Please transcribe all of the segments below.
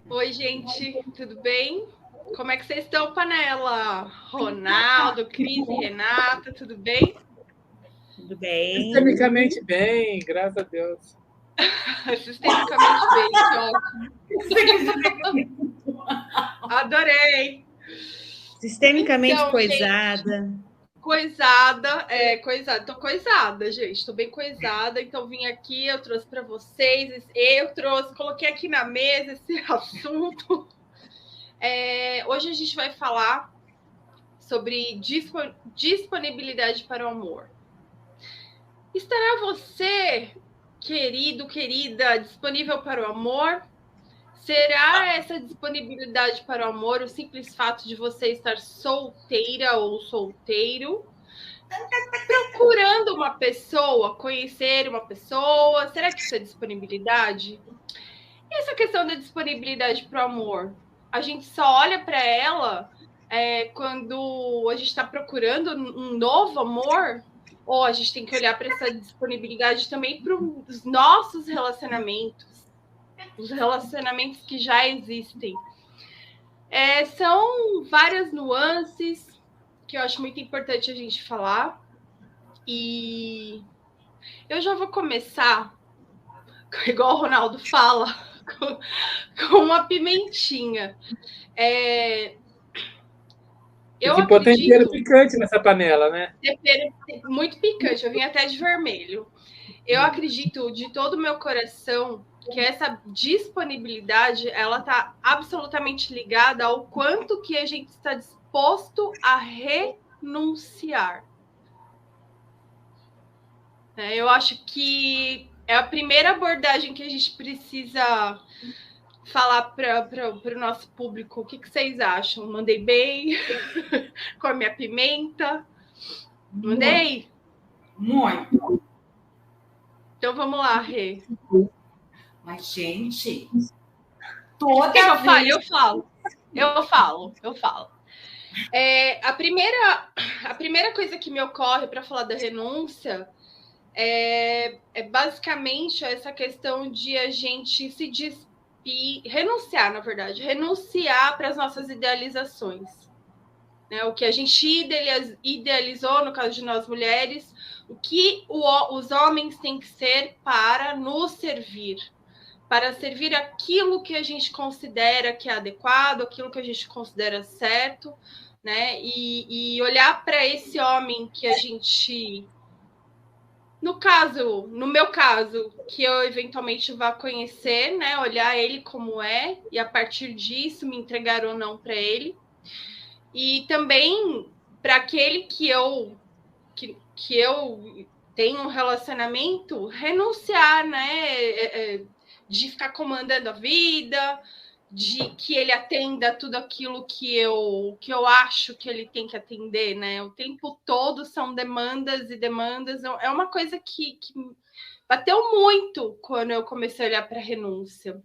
Oi, gente, tudo bem? Como é que vocês estão, Panela? Ronaldo, Cris e Renata, tudo bem? Tudo bem? Sistemicamente bem, graças a Deus. Sistemicamente bem, que ótimo. Adorei. Sistemicamente Então, gente, coisada. tô coisada, gente, tô bem coisada, então vim aqui, eu trouxe para vocês, coloquei aqui na mesa esse assunto. Hoje a gente vai falar sobre disponibilidade para o amor. Estará você, querido, querida, disponível para o amor? Será essa disponibilidade para o amor o simples fato de você estar solteira ou solteiro? Procurando uma pessoa, conhecer uma pessoa, será que isso é disponibilidade? E essa questão da disponibilidade para o amor? A gente só olha para ela quando a gente está procurando um novo amor? Ou a gente tem que olhar para essa disponibilidade também para os nossos relacionamentos, os relacionamentos que já existem? São várias nuances que eu acho muito importante a gente falar. E eu já vou começar, igual o Ronaldo fala, com uma pimentinha. E Eu que põe tempero acredito. picante nessa panela, né? Tempero muito picante, eu vim até de vermelho. Eu acredito de todo o meu coração que essa disponibilidade ela está absolutamente ligada ao quanto que a gente está disposto a renunciar. Eu acho que é a primeira abordagem que a gente precisa falar para o nosso público. O que vocês acham? Mandei bem? Com a minha pimenta? Mandei? Muito. Então vamos lá, Rê. Mas, gente, Quer que eu fale? vez... Eu falo. A primeira coisa que me ocorre para falar da renúncia é basicamente essa questão de a gente se renunciar, na verdade, renunciar para as nossas idealizações. Né? O que a gente idealizou, no caso de nós mulheres, o que os homens têm que ser para nos servir, para servir aquilo que a gente considera que é adequado, aquilo que a gente considera certo, né? E olhar para esse homem que a gente, no meu caso, que eu eventualmente vá conhecer, né? Olhar ele como é e a partir disso me entregar ou não para ele. E também para aquele que eu tenho um relacionamento, renunciar, né? De ficar comandando a vida, de que ele atenda tudo aquilo que eu acho que ele tem que atender, né? O tempo todo são demandas e demandas. É uma coisa que bateu muito quando eu comecei a olhar para a renúncia.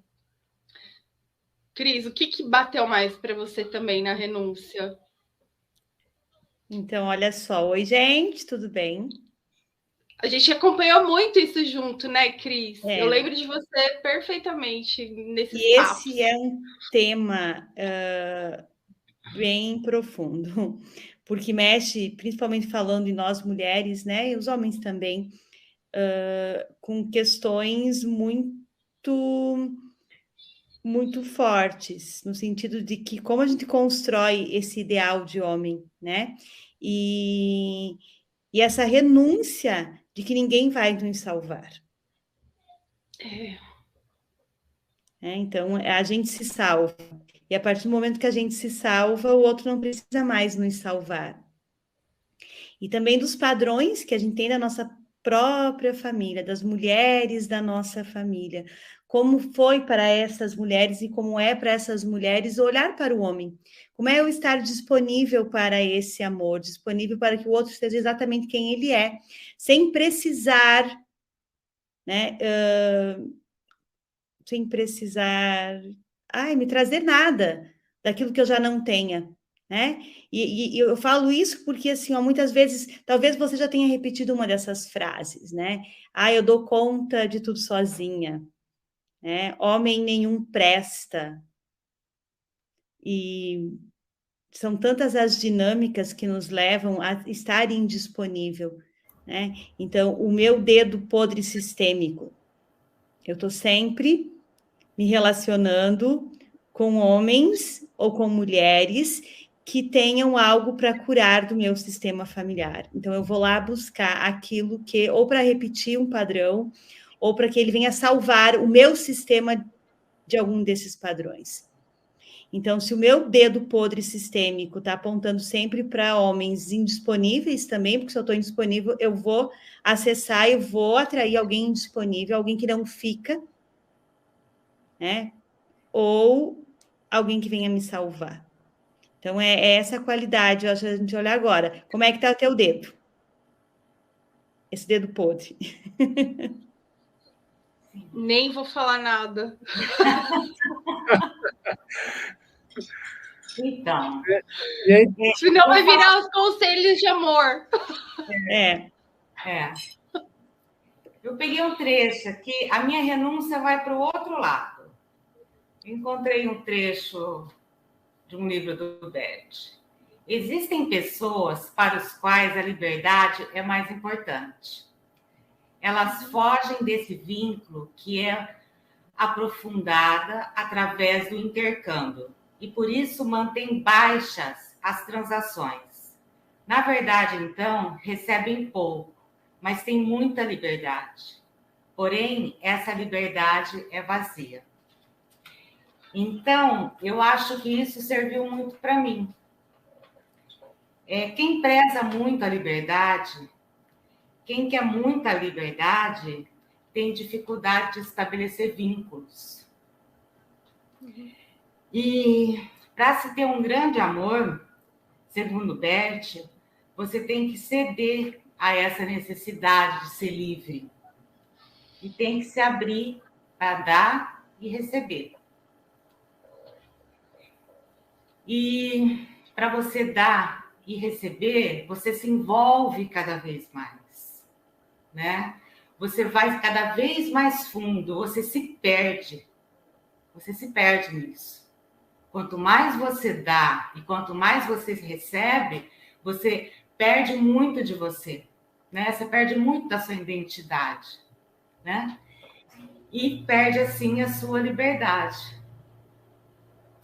Cris, o que bateu mais para você também na renúncia? Então, olha só. Oi, gente, tudo bem? A gente acompanhou muito isso junto, né, Cris? Eu É. lembro de você perfeitamente nesses E papos. esse é um tema bem profundo, porque mexe, principalmente falando em nós mulheres, né, e os homens também, com questões muito fortes, no sentido de que como a gente constrói esse ideal de homem, né? E essa renúncia de que ninguém vai nos salvar. Então, a gente se salva. E a partir do momento que a gente se salva, o outro não precisa mais nos salvar. E também dos padrões que a gente tem da nossa própria família, das mulheres da nossa família. Como foi para essas mulheres e como é para essas mulheres olhar para o homem. Como é eu estar disponível para esse amor, disponível para que o outro seja exatamente quem ele é, sem precisar, né? Sem precisar, me trazer nada daquilo que eu já não tenha, né? E eu falo isso porque, assim, ó, muitas vezes, talvez você já tenha repetido uma dessas frases, né? Eu dou conta de tudo sozinha, né? Homem nenhum presta, E são tantas as dinâmicas que nos levam a estar indisponível, né? Então, o meu dedo podre sistêmico, eu estou sempre me relacionando com homens ou com mulheres que tenham algo para curar do meu sistema familiar. Então, eu vou lá buscar aquilo que, ou para repetir um padrão, ou para que ele venha salvar o meu sistema de algum desses padrões. Então, se o meu dedo podre sistêmico está apontando sempre para homens indisponíveis também, porque se eu estou indisponível, eu vou acessar e vou atrair alguém indisponível, alguém que não fica, né? Ou alguém que venha me salvar. Então, é essa qualidade, eu acho, a gente olhar agora. Como é que está o teu dedo? Esse dedo podre. Nem vou falar nada. Então, E aí, Senão vai virar os conselhos de amor. É. Eu peguei um trecho aqui, a minha renúncia vai para o outro lado. Encontrei um trecho de um livro do Bert. Existem pessoas para as quais a liberdade é mais importante. Elas fogem desse vínculo que é aprofundada através do intercâmbio e por isso mantêm baixas as transações. Na verdade, então, recebem pouco, mas têm muita liberdade. Porém, essa liberdade é vazia. Então, eu acho que isso serviu muito para mim. Quem preza muito a liberdade, quem quer muita liberdade, tem dificuldade de estabelecer vínculos. E para se ter um grande amor, segundo Bert, você tem que ceder a essa necessidade de ser livre. E tem que se abrir para dar e receber. E para você dar e receber, você se envolve cada vez mais, né? Você vai cada vez mais fundo, você se perde nisso. Quanto mais você dá e quanto mais você recebe, você perde muito de você, né? Você perde muito da sua identidade, né? E perde, assim, a sua liberdade.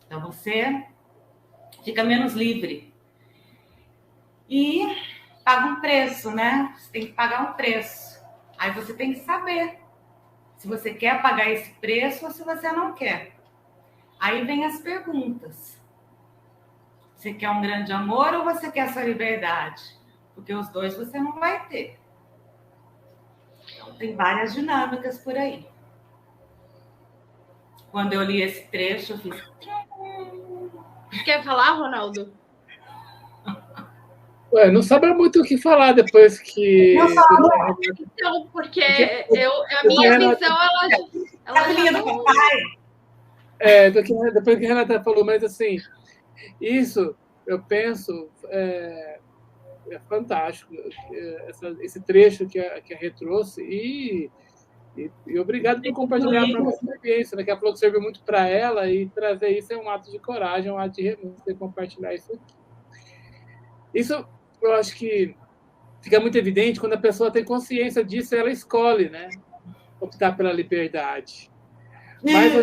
Então, você fica menos livre. E paga um preço, né? Você tem que pagar um preço. Aí você tem que saber se você quer pagar esse preço ou se você não quer. Aí vem as perguntas. Você quer um grande amor ou você quer a sua liberdade? Porque os dois você não vai ter. Então, tem várias dinâmicas por aí. Quando eu li esse trecho, eu fiz... Quer falar, Ronaldo? não sobra muito o que falar depois que... Então, porque a minha visão, ela já não... Depois que a Renata falou, mas assim, isso eu penso é fantástico, esse trecho que a Rê trouxe, e obrigado por compartilhar a própria experiência, né? Que ela falou que serviu muito para ela, e trazer isso é um ato de coragem, é um ato de renúncia, compartilhar isso aqui. Isso eu acho que fica muito evidente quando a pessoa tem consciência disso, ela escolhe, né? Optar pela liberdade. Mas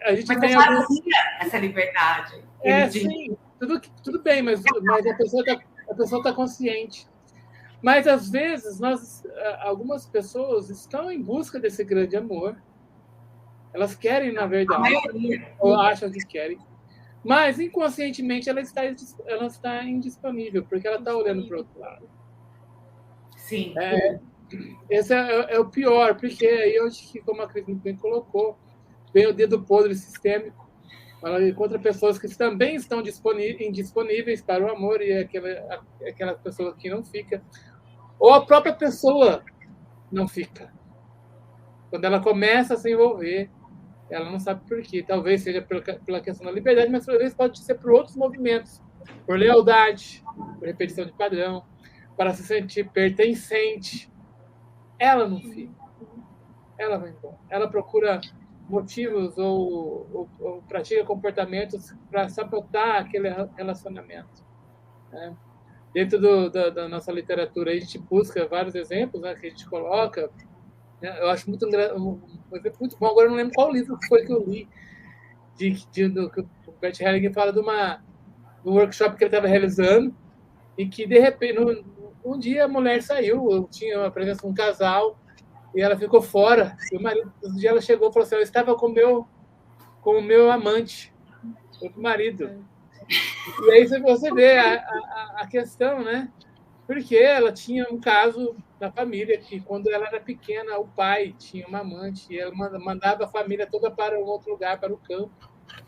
a gente tem alguns... essa liberdade. Sim, tudo bem, mas a pessoa está consciente. Mas, às vezes, algumas pessoas estão em busca desse grande amor. Elas querem, na verdade, ou acham que querem. Mas, inconscientemente, ela está indisponível, porque ela está olhando para o outro lado. Sim. Esse é o pior, porque aí eu acho que, como a Cris muito bem colocou, vem o dedo podre sistêmico. Ela encontra pessoas que também estão indisponíveis para o amor, e aquela pessoa que não fica. Ou a própria pessoa não fica. Quando ela começa a se envolver, ela não sabe por quê. Talvez seja pela questão da liberdade, mas talvez pode ser por outros movimentos. Por lealdade, por repetição de padrão, para se sentir pertencente. Ela não fica. Ela vai embora. Ela procura motivos ou pratica comportamentos para sabotar aquele relacionamento, né? Dentro da nossa literatura, a gente busca vários exemplos, né, que a gente coloca, né? Eu acho muito muito bom. Agora eu não lembro qual livro foi que eu li, que o Bert Hellinger fala do workshop que ele estava realizando, e que, de repente, um dia a mulher saiu, tinha a presença de um casal, e ela ficou fora. E o marido, um dia ela chegou e falou assim: eu estava com o meu amante, com o marido. E aí você vê a questão, né? Porque ela tinha um caso na família que, quando ela era pequena, o pai tinha uma amante e ela mandava a família toda para um outro lugar, para o campo,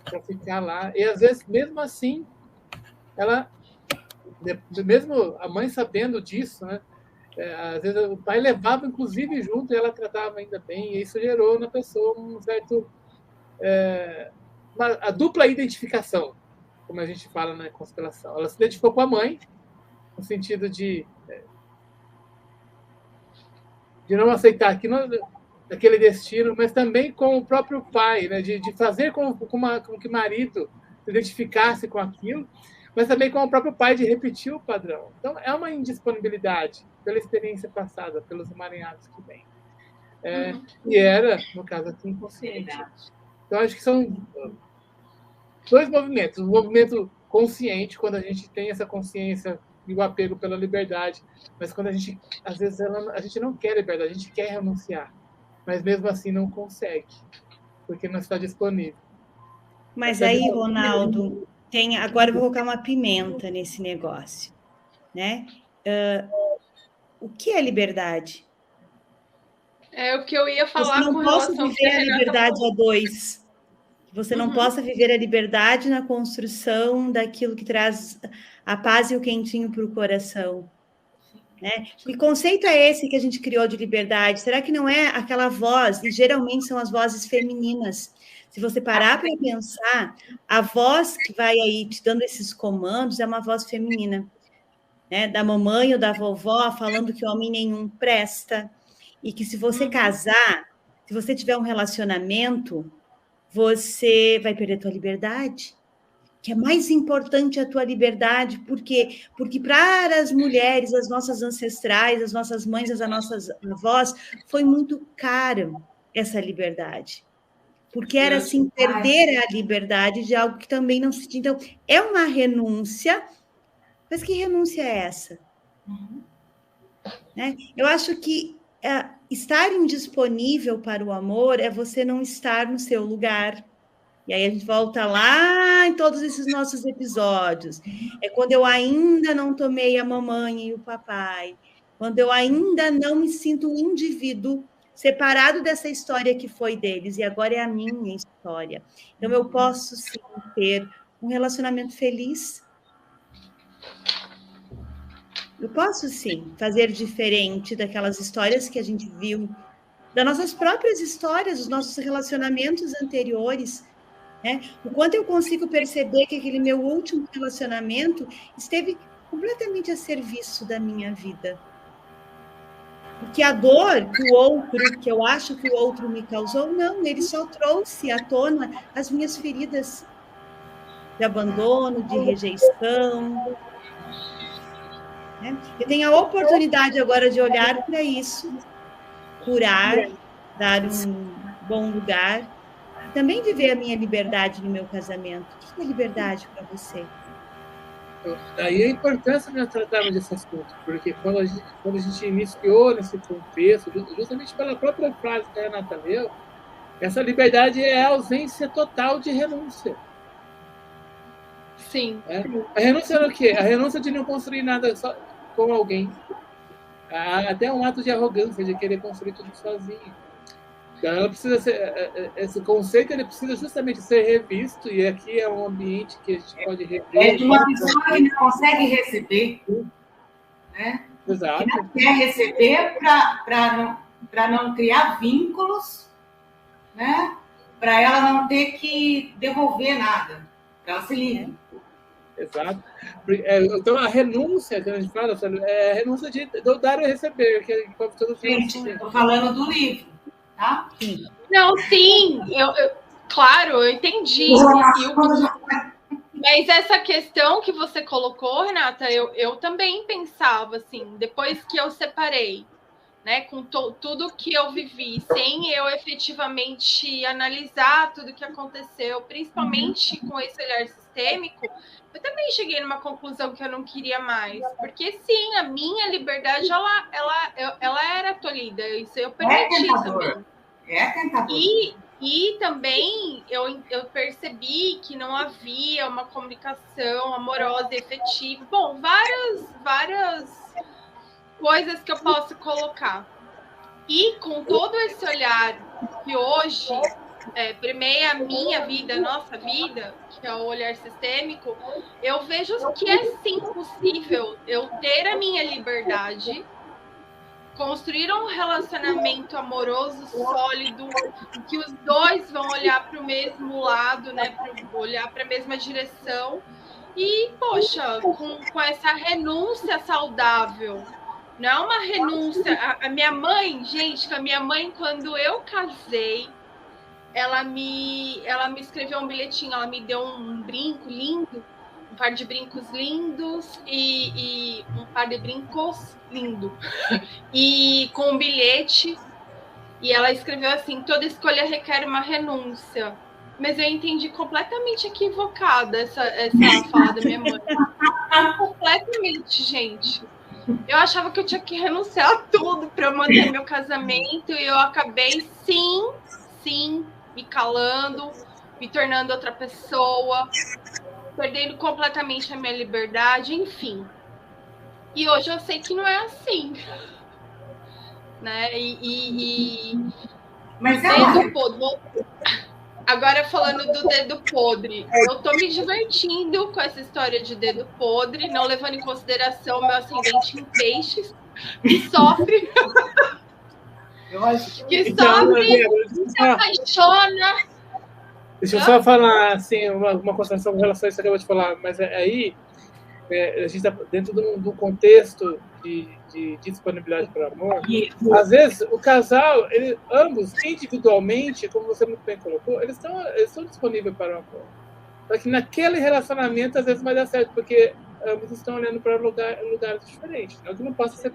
para ficar lá. E, às vezes, mesmo assim, ela, mesmo a mãe sabendo disso, né? Às vezes o pai levava, inclusive, junto, e ela tratava ainda bem, e isso gerou na pessoa um certo... a dupla identificação, como a gente fala na constelação. Ela se identificou com a mãe, no sentido de não aceitar aquele destino, mas também com o próprio pai, né? De fazer com que o marido se identificasse com aquilo, mas também com o próprio pai de repetir o padrão. Então, é uma indisponibilidade pela experiência passada, pelos emaranhados que vêm. E era, no caso aqui, inconsciente. Então, acho que são dois movimentos. Um movimento consciente, quando a gente tem essa consciência e o apego pela liberdade, mas quando às vezes, a gente não quer liberdade, a gente quer renunciar, mas mesmo assim não consegue, porque não está disponível. Mas aí, Ronaldo, agora eu vou colocar uma pimenta nesse negócio, né? O que é liberdade? É o que eu ia falar. Você não possa viver a liberdade a dois. Você não possa viver a liberdade na construção daquilo que traz a paz e o quentinho para o coração, né? Que conceito é esse que a gente criou de liberdade? Será que não é aquela voz? E geralmente são as vozes femininas. Se você parar para pensar, a voz que vai aí te dando esses comandos é uma voz feminina, né? Da mamãe ou da vovó falando que homem nenhum presta, e que se você casar, se você tiver um relacionamento, você vai perder a tua liberdade, que é mais importante a tua liberdade, porque para as mulheres, as nossas ancestrais, as nossas mães, as nossas avós, foi muito caro essa liberdade, porque era assim, perder a liberdade de algo que também não se tinha. Então, é uma renúncia, mas que renúncia é essa? Né? Eu acho que estar indisponível para o amor é você não estar no seu lugar. E aí a gente volta lá em todos esses nossos episódios. É quando eu ainda não tomei a mamãe e o papai, quando eu ainda não me sinto um indivíduo separado dessa história que foi deles, e agora é a minha história. Então eu posso sim ter um relacionamento feliz. Eu posso sim fazer diferente daquelas histórias que a gente viu, das nossas próprias histórias, dos nossos relacionamentos anteriores, né? O quanto eu consigo perceber que aquele meu último relacionamento esteve completamente a serviço da minha vida. Porque a dor que eu acho que o outro me causou, não, ele só trouxe à tona as minhas feridas de abandono, de rejeição. Né? Eu tenho a oportunidade agora de olhar para isso, curar, dar um bom lugar, também viver a minha liberdade no meu casamento. O que é liberdade para você? Daí a importância de nós tratarmos desse assunto, porque quando a gente iniciou nesse contexto, justamente pela própria frase que a Renata leu, essa liberdade é a ausência total de renúncia. Sim. A renúncia é o quê? A renúncia de não construir nada só com alguém. Até um ato de arrogância, de querer construir tudo sozinho. Então, ela precisa esse conceito ele precisa justamente ser revisto, e aqui é um ambiente que a gente pode rever. É de uma pessoa que não consegue receber, né? Exato. Que não quer receber para não criar vínculos, né? Para ela não ter que devolver nada, para ela se livre. Exato. Então, a renúncia que a gente fala é a renúncia de dar e receber. Que gente, estou falando do livro, tá? Sim. Não, sim, claro, eu entendi. Mas essa questão que você colocou, Renata, eu também pensava assim, depois que eu separei, né, com tudo que eu vivi, sem eu efetivamente analisar tudo que aconteceu, principalmente com esse olhar sistêmico, eu também cheguei numa conclusão que eu não queria mais, porque sim, a minha liberdade ela era tolhida, isso eu permiti também. É tentador. E também eu percebi que não havia uma comunicação amorosa e efetiva. Bom, várias coisas que eu posso colocar. E com todo esse olhar que hoje permeia a minha vida, a nossa vida, que é o olhar sistêmico, eu vejo que é sim possível eu ter a minha liberdade, construir um relacionamento amoroso sólido, em que os dois vão olhar para o mesmo lado, né, olhar para a mesma direção, e, poxa, com essa renúncia saudável. Não é uma renúncia. A minha mãe, gente, a minha mãe, quando eu casei, ela me escreveu um bilhetinho, ela me deu um brinco lindo, um par de brincos lindos e um par de brincos lindo. E com um bilhete, e ela escreveu assim: toda escolha requer uma renúncia. Mas eu entendi completamente equivocada essa fala da minha mãe. Completamente, gente. Eu achava que eu tinha que renunciar a tudo para manter meu casamento, e eu acabei, sim, me calando, me tornando outra pessoa, perdendo completamente a minha liberdade, enfim. E hoje eu sei que não é assim. Né? Mas dedo podre. Agora falando do dedo podre, eu tô me divertindo com essa história de dedo podre, não levando em consideração o meu ascendente em peixes, que sofre, se apaixona. Deixa eu só falar assim, uma consideração com relação a isso que eu acabei de falar, mas aí a gente está dentro de um contexto de disponibilidade para o amor. Às vezes, o casal, ambos, individualmente, como você muito bem colocou, eles estão disponíveis para o amor. Só que naquele relacionamento, às vezes, vai dar certo, porque ambos estão olhando para lugares diferentes. Não que não possa ser,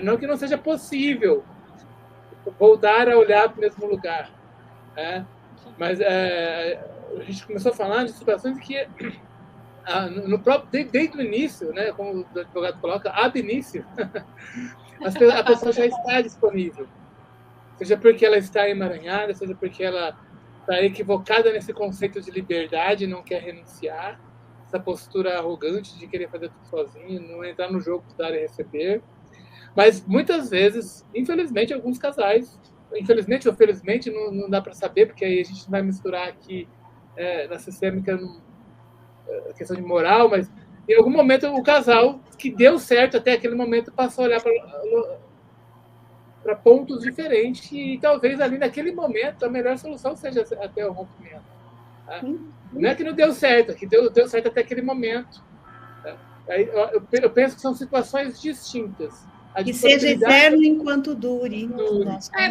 não que não seja possível voltar a olhar para o mesmo lugar. Né? Mas a gente começou a falar de situações que no próprio, desde o início, né, como o advogado coloca, ab início, a pessoa já está disponível. Seja porque ela está emaranhada, seja porque ela está equivocada nesse conceito de liberdade, não quer renunciar, essa postura arrogante de querer fazer tudo sozinho, não entrar no jogo de dar e receber. Mas muitas vezes, infelizmente, alguns casais, infelizmente ou felizmente, não dá para saber, porque aí a gente vai misturar aqui na sistêmica a questão de moral, mas em algum momento o casal que deu certo até aquele momento passou a olhar para pontos diferentes e talvez ali naquele momento a melhor solução seja até o rompimento. Tá? Não é que não deu certo, é que deu certo até aquele momento. Tá? Aí, eu penso que são situações distintas. Que seja eterno enquanto dure.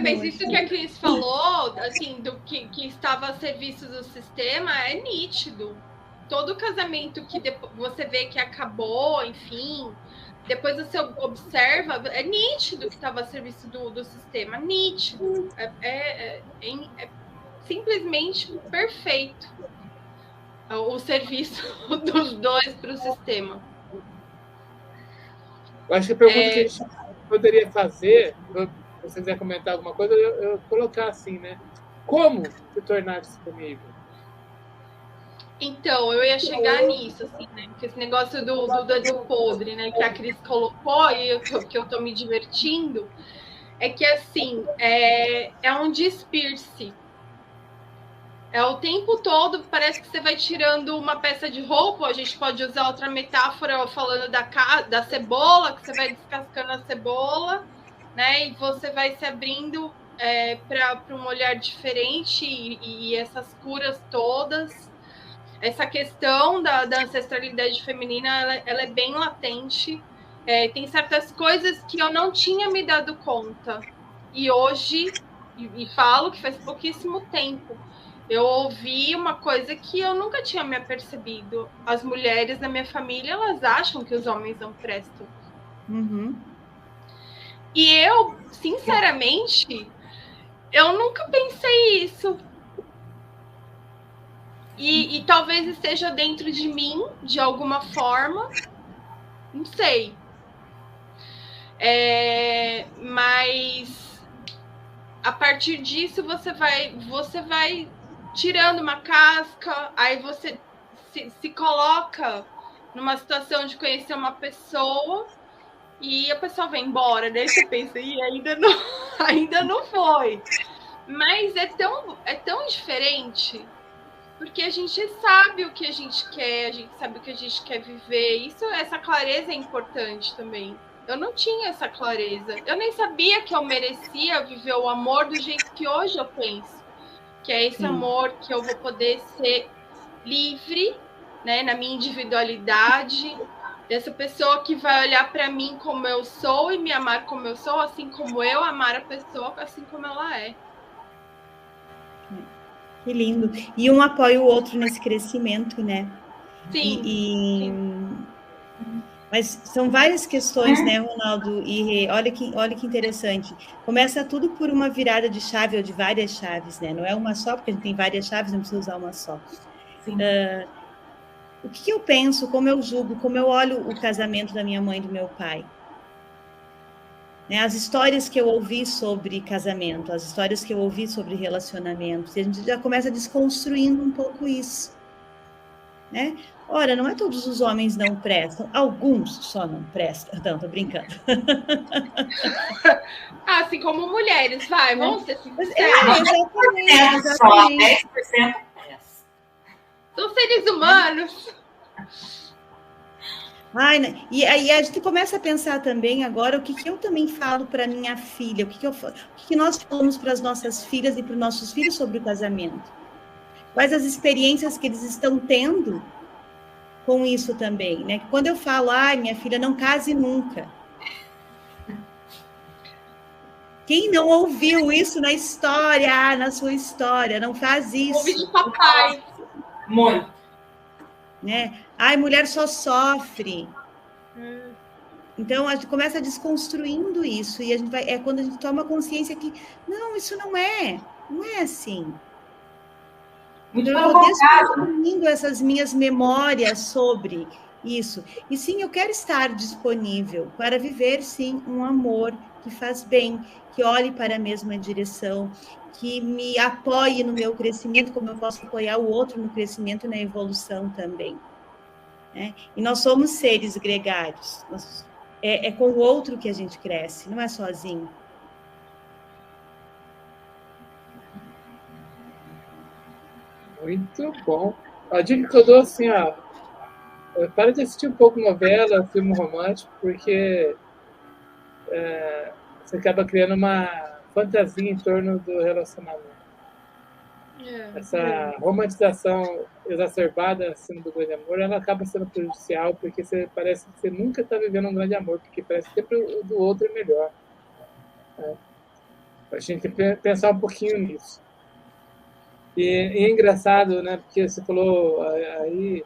Mas isso que a Cris falou, assim, do que estava a serviço do sistema, é nítido. Todo casamento que você vê que acabou, enfim, depois você observa, é nítido que estava a serviço do sistema, nítido. É simplesmente perfeito o serviço dos dois para o sistema. Eu acho que a pergunta que a gente poderia fazer, se você quiser comentar alguma coisa, eu colocar assim, né? Como se tornar disponível? Então, eu ia chegar nisso, assim, né? Porque esse negócio do dedo podre, né? Que a Cris colocou e que eu tô me divertindo, é que, assim, é um despir-se. É o tempo todo, parece que você vai tirando uma peça de roupa, a gente pode usar outra metáfora falando da cebola, que você vai descascando a cebola, né? E você vai se abrindo para um olhar diferente e essas curas todas. Essa questão da ancestralidade feminina, ela é bem latente. Tem certas coisas que eu não tinha me dado conta. E hoje e falo que faz pouquíssimo tempo, eu ouvi uma coisa que eu nunca tinha me apercebido. As mulheres da minha família, elas acham que os homens não prestam. Uhum. E eu, sinceramente, eu nunca pensei isso. E talvez esteja dentro de mim, de alguma forma. Não sei. Mas a partir disso você vai tirando uma casca, aí você se coloca numa situação de conhecer uma pessoa e a pessoa vai embora, daí você pensa, e ainda não foi. Mas é tão diferente, porque a gente sabe o que a gente quer, a gente sabe o que a gente quer viver. Essa clareza é importante também. Eu não tinha essa clareza. Eu nem sabia que eu merecia viver o amor do jeito que hoje eu penso. Que é esse amor que eu vou poder ser livre, né, na minha individualidade, dessa pessoa que vai olhar para mim como eu sou e me amar como eu sou, assim como eu amar a pessoa assim como ela é. Que lindo. E um apoia o outro nesse crescimento, né? Sim. Sim. Mas são várias questões, né, Ronaldo? E olha que interessante. Começa tudo por uma virada de chave ou de várias chaves, né? Não é uma só, porque a gente tem várias chaves, não precisa usar uma só. O que eu penso, como eu julgo, como eu olho o casamento da minha mãe e do meu pai? Né? As histórias que eu ouvi sobre casamento, as histórias que eu ouvi sobre relacionamentos, e a gente já começa desconstruindo um pouco isso. Né? Ora, não é todos os homens não prestam, alguns só não prestam. Não, tô brincando. Assim como mulheres, vamos ser sinceros. Exatamente. Só 10% prestam. São seres humanos. Ai, e aí a gente começa a pensar também agora o que eu também falo para minha filha, o que nós falamos para as nossas filhas e para os nossos filhos sobre o casamento. Quais as experiências que eles estão tendo com isso também, né? Quando eu falo, minha filha, não case nunca. Quem não ouviu isso na história, na sua história, não faz isso. Ouvi de papai. Muito. Né? Mulher só sofre. Então, a gente começa desconstruindo isso, e é quando a gente toma consciência que, não, isso não é assim. Muito então, eu vou desconstruindo essas minhas memórias sobre isso. E sim, eu quero estar disponível para viver, sim, um amor que faz bem, que olhe para a mesma direção, que me apoie no meu crescimento, como eu posso apoiar o outro no crescimento e na evolução também. Né? E nós somos seres gregários. É com o outro que a gente cresce, não é sozinho. Muito bom. A dica que eu dou assim, para de assistir um pouco novela, filme romântico, porque você acaba criando uma fantasia em torno do relacionamento. Essa romantização exacerbada acima do grande amor, ela acaba sendo prejudicial, porque parece que você nunca está vivendo um grande amor, porque parece que sempre o do outro é melhor. Né? A gente tem que pensar um pouquinho nisso. E é engraçado, né? Porque você falou aí,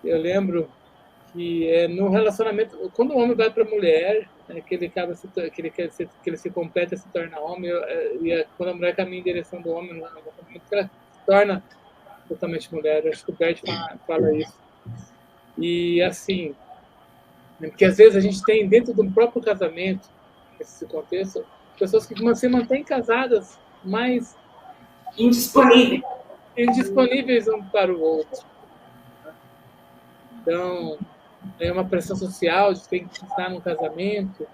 eu lembro que no relacionamento, quando o homem vai para a mulher, que ele se completa, se torna homem, e quando a mulher caminha em direção do homem, ela se torna totalmente mulher. Eu acho que o Bert fala isso. E assim, porque às vezes a gente tem dentro do próprio casamento, esse contexto, pessoas que se mantêm casadas, mas indisponíveis um para o outro. Então, é uma pressão social de ter que estar num casamento.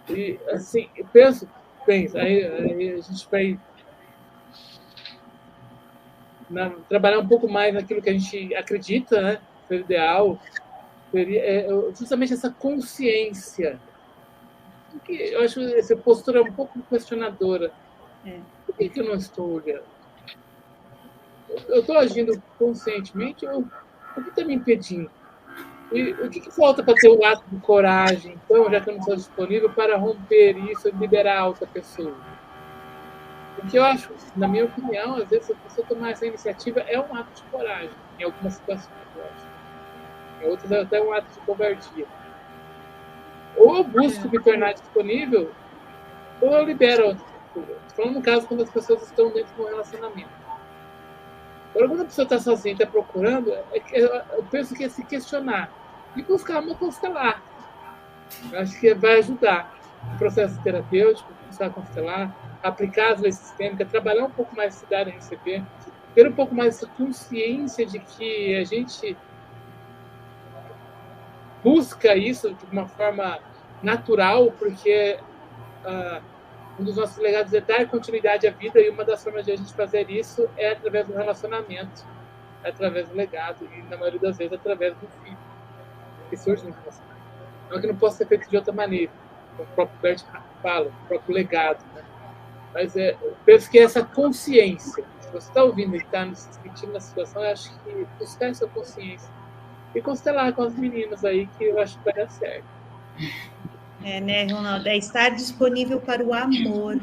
E, assim, pensa, aí a gente vai trabalhar um pouco mais naquilo que a gente acredita, né? Ser ideal. Seria justamente essa consciência. Eu acho essa postura um pouco questionadora. Por que eu não estou olhando? Eu estou agindo conscientemente ou o que está me impedindo? E o que falta para ter o ato de coragem, então, já que eu não estou disponível, para romper isso e liberar a outra pessoa? Porque eu acho, na minha opinião, às vezes a pessoa tomar essa iniciativa é um ato de coragem, em algumas situações, eu acho. Em outras é até um ato de covardia. Ou eu busco me tornar disponível, ou eu libero. Estou falando no caso quando as pessoas estão dentro de um relacionamento. Agora, quando a pessoa está sozinha e está procurando, eu penso que é se questionar e buscar uma constelar. Eu acho que vai ajudar no processo terapêutico, buscar constelar, aplicar as leis sistêmicas, trabalhar um pouco mais de dar e receber, ter um pouco mais essa consciência de que a gente busca isso de uma forma natural, porque um dos nossos legados é dar continuidade à vida, e uma das formas de a gente fazer isso é através do relacionamento, é através do legado, e na maioria das vezes através do filho, que surge no relacionamento. Não que não possa ser feito de outra maneira, como o próprio Bert fala, o próprio legado. Né? Mas eu penso que essa consciência, se você está ouvindo e está se sentindo na situação, eu acho que buscar essa consciência e constelar com as meninas aí, que eu acho que vai dar certo. Né, Ronaldo? É estar disponível para o amor.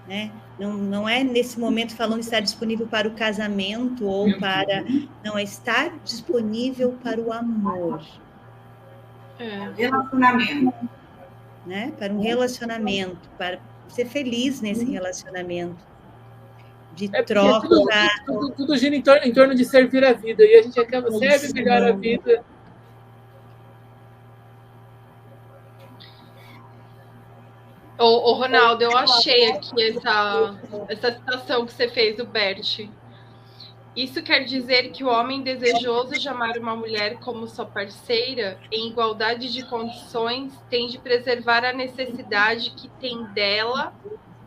Né? Não é nesse momento falando estar disponível para o casamento ou para... Não, é estar disponível para o amor. Relacionamento. Né? Para um relacionamento, para ser feliz nesse relacionamento. De troca. Tudo gira em torno de servir a vida, e a gente acaba servindo melhor a vida. Ô, Ronaldo, eu achei aqui essa citação que você fez do Bert. Isso quer dizer que o homem desejoso de amar uma mulher como sua parceira, em igualdade de condições, tem de preservar a necessidade que tem dela,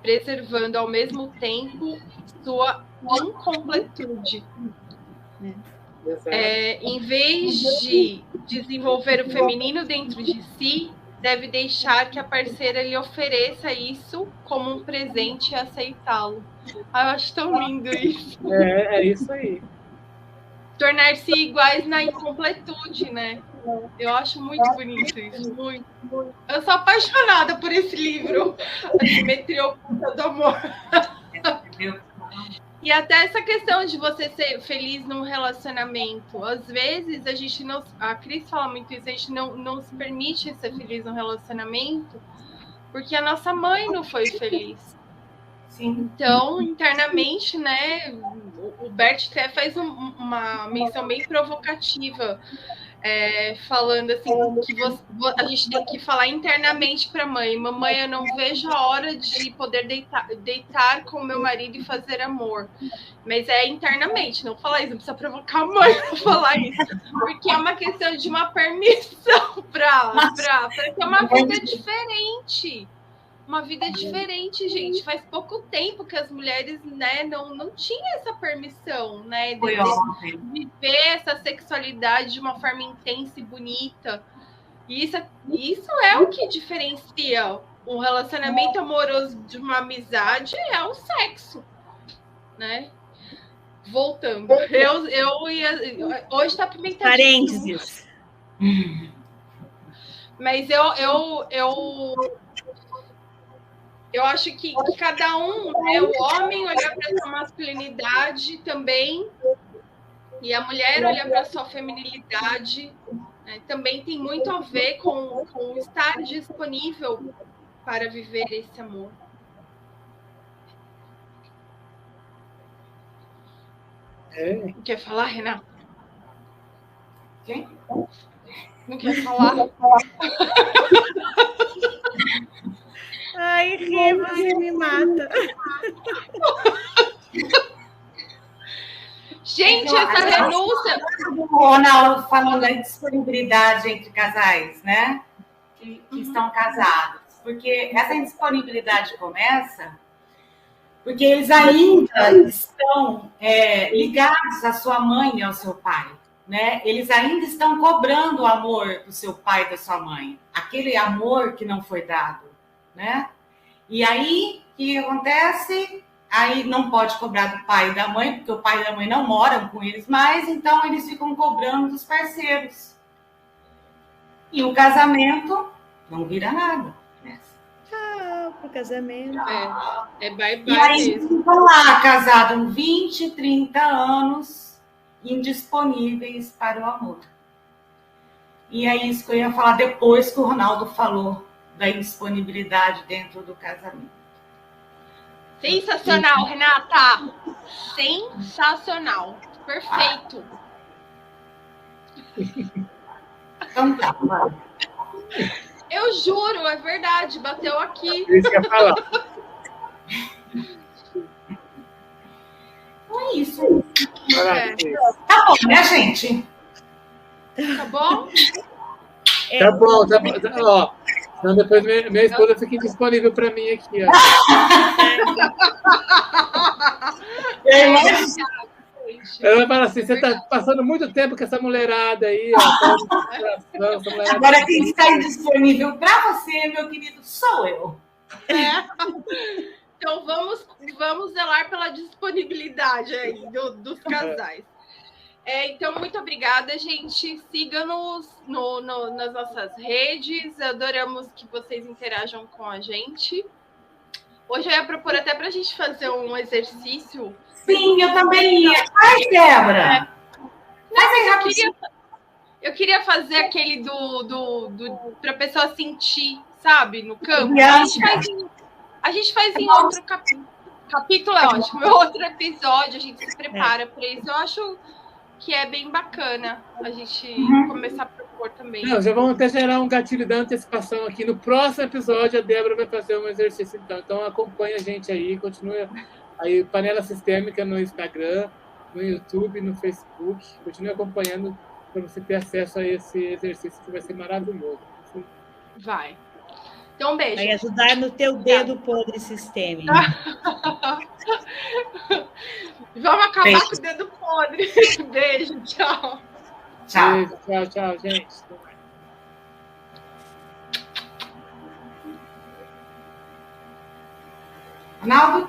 preservando ao mesmo tempo sua incompletude. Em vez de desenvolver o feminino dentro de si, deve deixar que a parceira lhe ofereça isso como um presente e aceitá-lo. Eu acho tão lindo isso. É isso aí. Tornar-se iguais na incompletude, né? Eu acho muito bonito isso, muito. Eu sou apaixonada por esse livro, A Simetria Oculta do Amor. E até essa questão de você ser feliz num relacionamento. Às vezes, a gente não... A Cris fala muito isso, a gente não se permite ser feliz num relacionamento porque a nossa mãe não foi feliz. Sim. Então, internamente, né, o Bert até faz uma menção bem provocativa, falando assim, que a gente tem que falar internamente para a mãe. Mamãe, eu não vejo a hora de poder deitar com meu marido e fazer amor. Mas é internamente, não falar isso, não precisa provocar a mãe para falar isso. Porque é uma questão de uma permissão para ter uma vida diferente. Uma vida diferente, gente. Faz pouco tempo que as mulheres, né, não tinham essa permissão, né, de viver essa sexualidade de uma forma intensa e bonita. E isso é o que diferencia um relacionamento amoroso de uma amizade, é o sexo, né? Voltando. Eu ia... Hoje tá pimentadinho. Parênteses. Mas eu acho que cada um, né, o homem olhar para sua masculinidade também, e a mulher olhar para sua feminilidade, né, também tem muito a ver com estar disponível para viver esse amor. Quer falar, Renata? Quem? Não quer falar? Ai, Rê, você me mata. Gente, essa renúncia... O Ronaldo falando da disponibilidade entre casais, né? Que estão casados. Porque essa indisponibilidade começa porque eles ainda estão ligados à sua mãe e ao seu pai. Né? Eles ainda estão cobrando o amor do seu pai e da sua mãe. Aquele amor que não foi dado. Né? E aí, o que acontece? Aí não pode cobrar do pai e da mãe, porque o pai e a mãe não moram com eles mais, então eles ficam cobrando dos parceiros. E o casamento não vira nada. Né? tchau pro casamento. É bye-bye E aí mesmo. ficam lá, casados 20, 30 anos, indisponíveis para o amor. E é isso que eu ia falar depois que o Ronaldo falou da indisponibilidade dentro do casamento. Sensacional, Renata! Sensacional. Perfeito. Então tá, vai. Eu juro, é verdade, bateu aqui. Isso que eu ia falar. Então é isso. Parabéns. Tá bom, né, gente? Tá bom? Tá bom, tá bom. Ó, então depois minha esposa fica indisponível para mim aqui. Ó. Ela vai falar assim, você está passando muito tempo com essa mulherada aí. Ó, essa mulherada. Agora quem está indisponível para você, meu querido, sou eu. Então vamos zelar pela disponibilidade aí dos casais. Então, muito obrigada, gente. Siga-nos nas nossas redes. Adoramos que vocês interajam com a gente. Hoje eu ia propor até para a gente fazer um exercício. Sim, eu também ia. Ai, Débora! Eu queria fazer aquele para a pessoa sentir, sabe, no campo. A gente faz em outro capítulo, é ótimo. Outro episódio, a gente se prepara para isso. Eu acho que é bem bacana a gente começar a propor também. Não, já vamos até gerar um gatilho da antecipação aqui. No próximo episódio, a Débora vai fazer um exercício. Então acompanha a gente aí, continua aí, Panela Sistêmica no Instagram, no YouTube, no Facebook. Continue acompanhando para você ter acesso a esse exercício que vai ser maravilhoso. Vai. Então, um beijo. Vai ajudar no teu dedo podre sistêmico. Vamos acabar com o dedo podre. Beijo, tchau. Tchau. Beijo, tchau, gente. Ronaldo?